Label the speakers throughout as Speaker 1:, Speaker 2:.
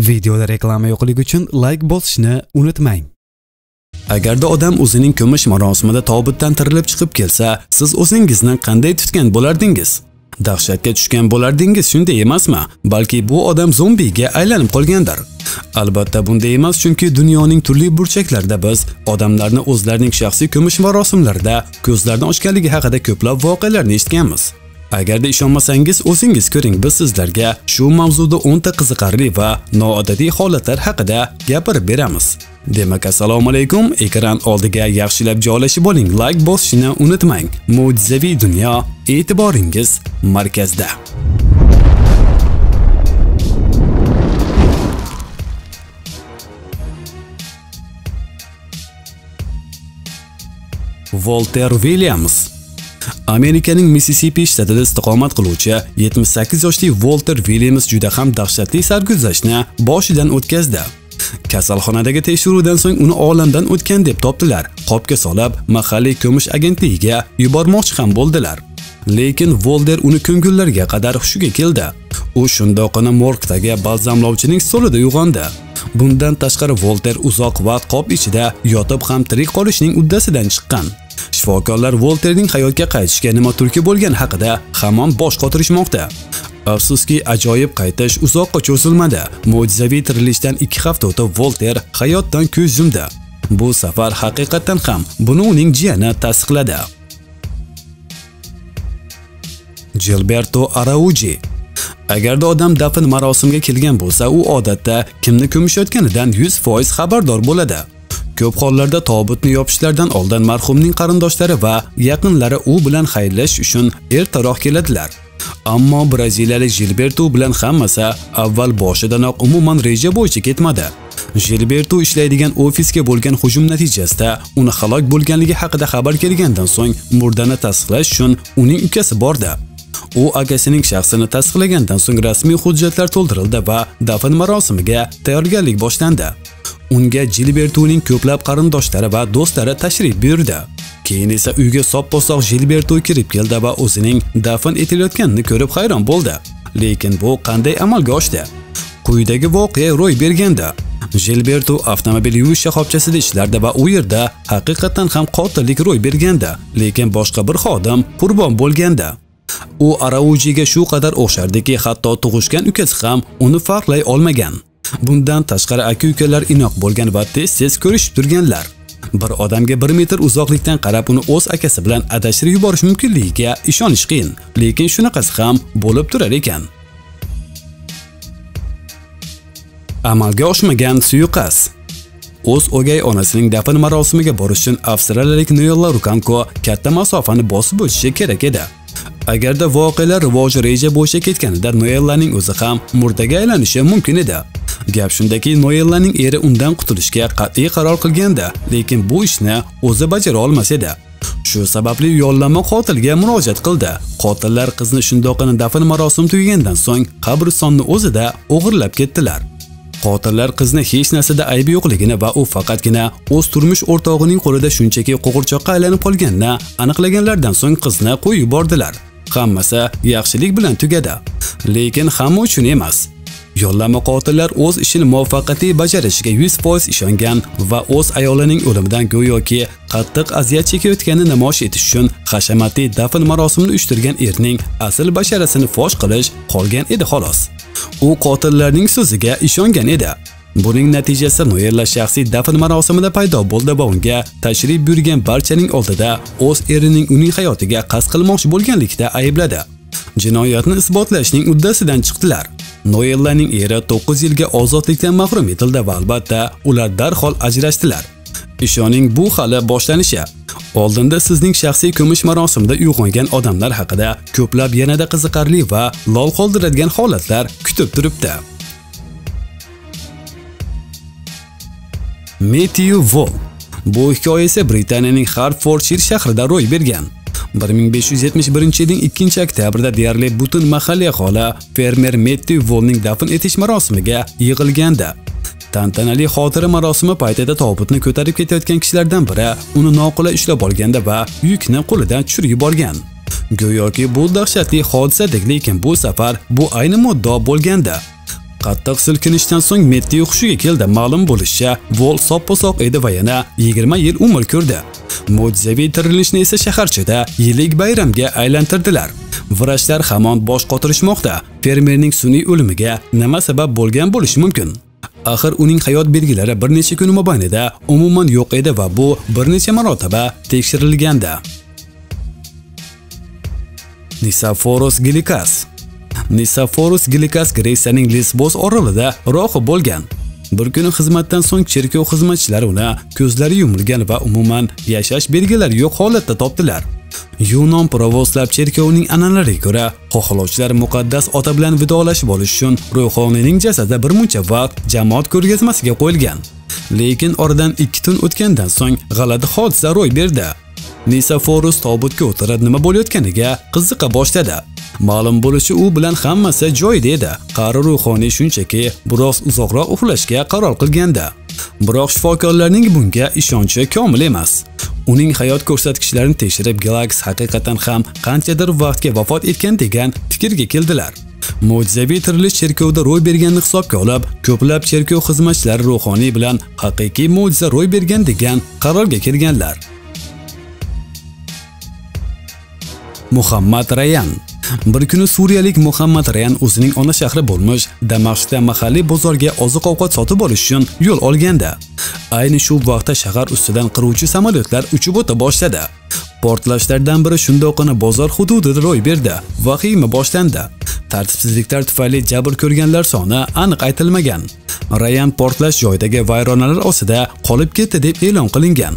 Speaker 1: Videoda reklama yo'qligi uchun like bosishni unutmang. Agarda odam o'zining ko'mish marosimida tobutdan tirilib chiqib kelsa, siz o'zingizni qanday tutgan bo'lardingiz? Dahshatga tushgan bo'lardingiz, shunday emasmi? Balki bu odam zombiga aylanib qolgandir. Albatta bunday emas, chunki dunyoning turli burchaklarida biz odamlarni o'zlarining shaxsiy ko'mish marosimlarida ko'zlarini ochganligi haqida ko'plab voqealarni eshitganmiz. Agarda ishonmasangiz, o'zingiz ko'ring, biz sizlarga shu mavzuda 10 ta qiziqarli va noodatiy holatlar haqida gapirib beramiz. Demak, assalomu alaykum. Ekran oldiga yaxshilab joylashib oling, like bosishni unutmang. Mo'jizaviy dunyo e'tiboringiz markazda. Walter Williams. Amerikaning Mississippi shtatida istiqomat qiluvchi 78 yoshli Walter Williams juda ham dahshatli sarguzashtni boshidan o'tkazdi. Kasalxonadagi tekshiruvdan so'ng uni olamdan o'tgan deb topdilar. Qopga solib, mahalliy ko'mish agentligiga yubormoqchi ham bo'ldilar. Lekin Walter uni ko'ngillarga qadar hushiga keldi. U shundoqqina morgdagi balzamlovchining stolida uyg'ondi. Bundan tashqari Walter uzoq vaqt qop ichida yotib ham tirik qolishning uddasidan chiqqan. Shifokorlar Walterning hayotga qaytishga nima turtki bo'lgani haqida hamon bosh qotirishmoqda. Afsuski, ajoyib qaytish uzoqqa cho'zilmadi. Mo'jizaviy tirilishdan 2 hafta o'tib Walter hayotdan ko'z yumdi. Bu safar haqiqatan ham buni uning jiyani tasdiqladi. Gilberto Araujo. Agarda odam dafn marosimiga kelgan bo'lsa, u odatda kimni ko'mishayotganidan 100% xabardor bo'ladi. Ko'p hollarda tobutni yopishlardan oldin marhumning qarindoshlari va yaqinlari u bilan xayrlashish uchun ertaroq keladilar. Ammo braziliyalik Gilberto bilan hammasi avval boshidanoq umuman reja bo'yicha ketmadi. Gilberto ishlaydigan ofisga bo'lgan hujum natijasida uni halok bo'lganligi haqida xabar kelgandan so'ng murdani tasdiqlash uchun uning ukasi bordi. U akasining shaxsini tasdiqlagandan so'ng rasmiy hujjatlar to'ldirildi va dafn marosimiga tayyorgarlik boshlandi. Unga Gilbertoning ko'plab qarindoshlari va do'stlari tashrif buyurdi. Keyin esa uyga sopposoq Gilberto kirib keldi va o'zining dafn etilayotganini ko'rib hayron bo'ldi. Lekin bu qanday amalga oshdi? Quyidagi voqea ro'y berganda. Gilberto avtomobil yuvish shoxobchasida ishlardi va u yerda haqiqatan ham qotillik ro'y berganda, lekin boshqa bir xodim qurbon bo'lganda. U Araujoga shu qadar o'xshardiki, hatto tug'ishgan ukasi ham uni farqlay olmagan. Bundan tashqari aka-ukalar inoq bo'lgan va tez-tez ko'rishib turganlar. Bir odamga 1 metr uzoqlikdan qarab uni o'z akasi bilan adashtirib yuborish mumkinligiga ishonish qiyin, lekin shunaqasi ham bo'lib turar ekan. Amalga oshmagan suiqasd. O'z o'gay onasining dafn marosimiga borish uchun avstraliyalik Noella Rukanko katta masofani bosib o'tishi kerak edi. Agarda voqealar rivoji reja bo'yicha ketganida Noellaning o'zi ham murdaga aylanishi mumkin edi. Gap shundaki, Noellaning eri undan qutulishga qat'iy qaror qilganda, lekin bu ishni o'zi bajara olmas edi. Shu sababli yo'llanma qotilga murojaat qildi. Qotillar qizni shundoqqina dafn marosimi tugagandan so'ng qabristonni o'zida o'g'irlab ketdilar. Qotillar qizni hech narsada aybi yo'qligini va u faqatgina o'z turmush o'rtog'ining qo'lida shunchaki qo'g'irchoqqa aylanib qolganini aniqlaganlardan so'ng qizni qo'yib yubordilar. Hammasi yaxshilik bilan tugadi. Lekin hamma uchun emas. Yo'llanma qotillar o'z ishini muvaffaqiyatli bajarishiga 100% ishongan va o'z ayolining o'limidan go'yoki qattiq aziyat chekayotganini namoyish etish uchun hashamatli dafn marosimini uyushtirgan erning asl basharasini fosh qilish qolgan edi xolos. U qotillarning so'ziga ishongan edi. Buning natijasida Noella shaxsiy dafn marosimida paydo bo'ldi va unga tashrif buyurgan barchaning oldida o'z erining uning hayotiga qasd qilmoqchi bo'lganlikda aybladi. Jinoyatni isbotlashning uddasidan chiqdilar. Noellaning eri 9 yilga ozodlikdan mahrum etildi va albatta ular darhol ajrashdilar. Ishoning, bu hali boshlanishi. Oldinda sizning shaxsiy ko'mish marosimida uyg'ongan odamlar haqida ko'plab yanada qiziqarli va lol qoldiradigan holatlar kutib turibdi. Matthew Wall. Bu hikoya esa Britaniyaning Hertfordshire shahrida ro'y bergan. 1571-yilning 2-oktyabrda deyarli butun mahalliy aholi fermer Matthew Wallning dafn etish marosimiga yig'ilgandi. Tantanali xotira marosimi paytida tobutni ko'tarib ketayotgan kishilardan biri uni noqulay ushlab olganda va yukni qo'lidan tushirib yuborgan. Go'yoki bu dahshatli hodisadek, lekin bu safar bu ayni muddao bo'lganda. Qattiq silkinishdan so'ng Metti hushiga keldi. Ma'lum bo'lishicha, Vol sopposoq edi va yana 20 yil umr ko'rdi. Mo'jizaviy tirilishni esa shaharchada yillik bayramga aylantirdilar. Vrachlar hamon bosh qotirishmoqda. Fermerning sun'iy o'limiga nima sabab bo'lgan bo'lishi mumkin? Axir uning hayot belgilari bir necha kun mobaynida umuman yo'q edi va bu bir necha marotaba tekshirilgandi. Nisaforos Gilikas. Nisaforos Gilikas Gretsiyaning Lesbos orolida rohib bo'lgan. Bir kuni xizmatdan so'ng cherkov xizmatchilari uni ko'zlari yumilgan va umuman yashash belgilari yo'q holatda topdilar. Yunon Pravoslav cherkovining an'analariga ko'ra, xohlovchilar muqaddas ota bilan vidolashib olish uchun ruhoniyning jasadi bir muncha vaqt jamoat ko'rgazmasiga qo'yilgan. Lekin oradan 2 tun o'tgandan so'ng g'alati hodisa ro'y berdi. Nisaforos tobutga o'tirib nima bo'layotganiga qiziqa boshladi. Ma'lum bo'lishi u bilan hammasi joyida edi. Qari ruhoniy shunchaki biroz uzoqroq uxlashga qaror qilgandi. Biroq shifokorlarning bunga ishonchi komil emas. Uning hayot ko'rsatkichlarini tekshirib, Galax haqiqatan ham qanchadir vaqtga vafot etgan degan fikrga keldilar. Mo'jizaviy tirilish cherkovda ro'y berganini hisobga olib, ko'plab cherkov xizmatchilari ruhoniy bilan haqiqiy mo'jiza ro'y bergan degan qarorga kelganlar. Muhammad Rayan. Bir kuni suriyalik Muhammad Rayan o'zining ona shahri bo'lmish Damashqda mahalliy bozorga oziq-ovqat sotib olish uchun yo'l olganda, ayni shu vaqtda shahar ustidan qiruvchi samolyotlar uchib o'ta boshladi. Portlashlardan biri shundoqqina bozor hududida ro'y berdi. Vahima boshlandi. Tartibsizliklar tufayli jabr ko'rganlar soni aniq aytilmagan. Rayan portlash joyidagi vayronalar ostida qolib ketdi deb e'lon qilingan.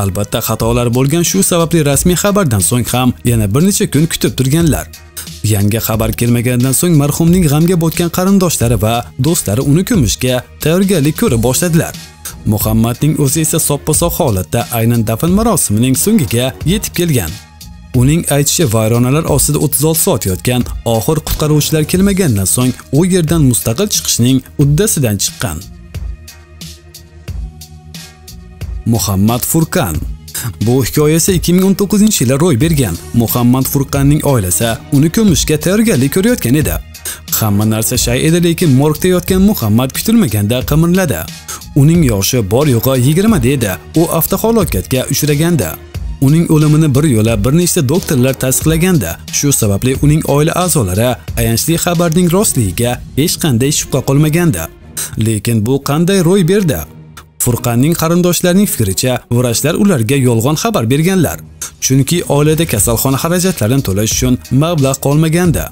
Speaker 1: Albatta xatolar bo'lgan, shu sababli rasmiy xabardan so'ng ham yana bir necha kun kutib turganlar. Yangi xabar kelmagandan so'ng marhumning g'amga botgan qarindoshlari va do'stlari uni ko'mishga tayyorgarlik ko'ra boshladilar. Muhammadning o'zi esa sopposoq holatda aynan dafn marosimining so'ngiga yetib kelgan. Uning aytishicha, vayronalar ostida 36 soat yotgan, oxir qutqaruvchilar kelmagandan so'ng u yerdan mustaqil chiqishning uddasidan chiqqan. Muhammad Furqan. Bu hikoyasi 2019-yilda ro'y bergan. Muhammad Furqanning oilasi uni ko'mishga tayyorgarlik ko'rayotgan edi. Hamma narsa shay edi, lekin morgda yotgan Muhammad kutilmaganda qimirladi. Uning yoshi bor yo'g'i 20 edi. U avtohalokatga uchragandi. Uning o'limini bir yo'la bir nechta doktorlar tasdiqlaganda, shu sababli uning oila a'zolari ayanchli xabarning rostligiga hech qanday shubha qolmagandi. Lekin bu qanday ro'y berdi? Furqanning qarindoshlarining fikricha, vrachlar ularga yolg'on xabar berganlar. Chunki oilada kasalxona xarajatlarini to'lash uchun mablag' qolmagandi.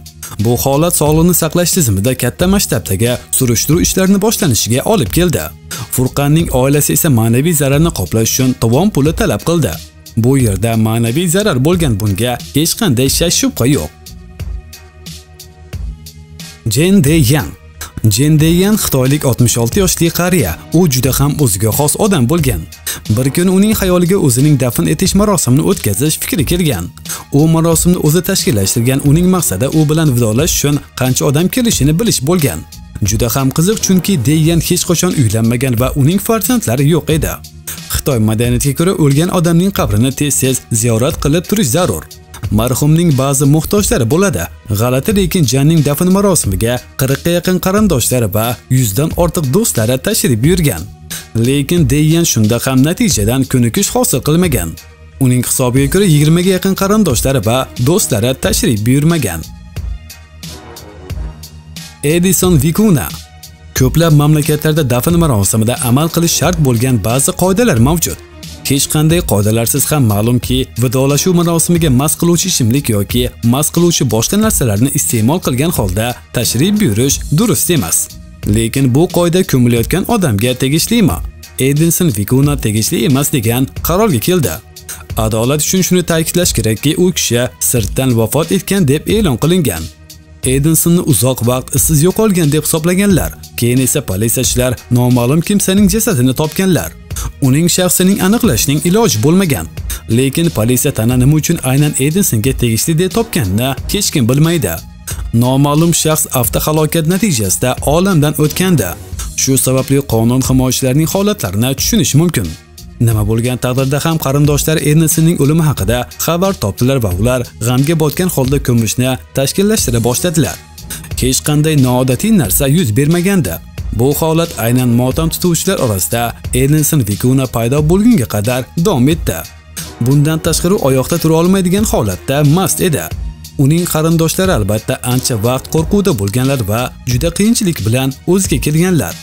Speaker 1: Bu holat sog'liqni saqlash tizimida katta masshtabdagi surishtiruv ishlarini boshlanishiga olib keldi. Furqanning oilasi esa ma'naviy zararni qoplash uchun tovon puli talab qildi. Bu yerda ma'naviy zarar bo'lgan, bunga hech qanday shak shubha yo'q. Jen Deyan. Jen Deyan xitoylik 66 yoshli qariya. U juda ham o'ziga xos odam bo'lgan. Bir kun uning xayoliga o'zining dafn etish marosimini o'tkazish fikri kelgan. U marosimni o'zi tashkillashtirgan. Uning maqsadi u bilan vidolash uchun qancha odam kelishini bilish bo'lgan. Juda ham qiziq, chunki Deyan hech qachon uylanmagan va uning farzandlari yo'q edi. Xitoy madaniyatiga ko'ra o'lgan odamning qabrini tez-tez ziyorat qilib turish zarur. Marhumning ba'zi muhtojlari bo'ladi. G'alati, lekin Janning dafn marosimiga 40 ga yaqin qarindoshlari va 100 dan ortiq do'stlari tashrif buyurgan. Lekin Deyan shunda ham natijadan ko'nikish hosil qilmagan. Uning hisobiga ko'ra 20 ga yaqin qarindoshlari va do'stlari tashrif buyurmagan. Edison Vicuna. Ko'plab mamlakatlarda dafn marosimida amal qilish shart bo'lgan ba'zi qoidalar mavjud. Hech qanday qoidalarsiz ham ma'lumki, vidolashuv marosimiga mast qiluvchi ichimlik yoki mast qiluvchi boshqa narsalarni iste'mol qilgan holda tashrif buyurish durust emas. Lekin bu qoida ko'milayotgan odamga tegishlimi? Edison Vicuna tegishli emas degan qarorga keldi. Adolat uchun shuni ta'kidlash kerakki, u kishi sirtdan vafot etgan deb e'lon qilingan. Edisonni uzoq vaqt izsiz yo'qolgan deb hisoblaganlar. Keyin esa politsiyachilar noma'lum kimsaning jasadini topganlar. Uning shaxsining aniqlashning iloji bo'lmagan. Lekin politsiya tana nima uchun aynan Edisonga tegishli deb topganini hech kim bilmaydi. Noma'lum shaxs avtohalokat natijasida olamdan o'tgandi. Shu sababli qonun himoyachilarining holatlarini tushunish mumkin. Nima bo'lgan taqdirda ham qarindoshlar Edisonning o'limi haqida xabar topdilar va ular g'amga botgan holda ko'mishni tashkillashtira boshladilar. Hech qanday noodatiy narsa yuz bermaganda. Bu holat aynan motam tutuvchilar orasida Edinson Vicuna paydo bo'lgunga qadar davom etdi. Bundan tashqari oyoqda tura olmaydigan holatda mast edi. Uning qarindoshlari albatta ancha vaqt qo'rquvda bo'lganlar va juda qiyinchilik bilan o'ziga kelganlar.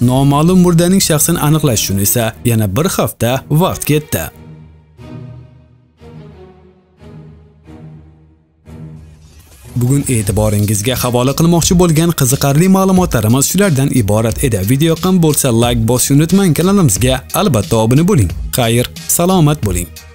Speaker 1: Noma'lum murdaning shaxsini aniqlash uchun esa yana bir hafta vaqt ketdi. Bugun e'tiboringizga havola qilmoqchi bo'lgan qiziqarli ma'lumotlarimiz shulardan iborat edi. Video yoqqan bo'lsa like bosishni unutmang, kanalimizga albatta obuna bo'ling. Xayr, salomat bo'ling.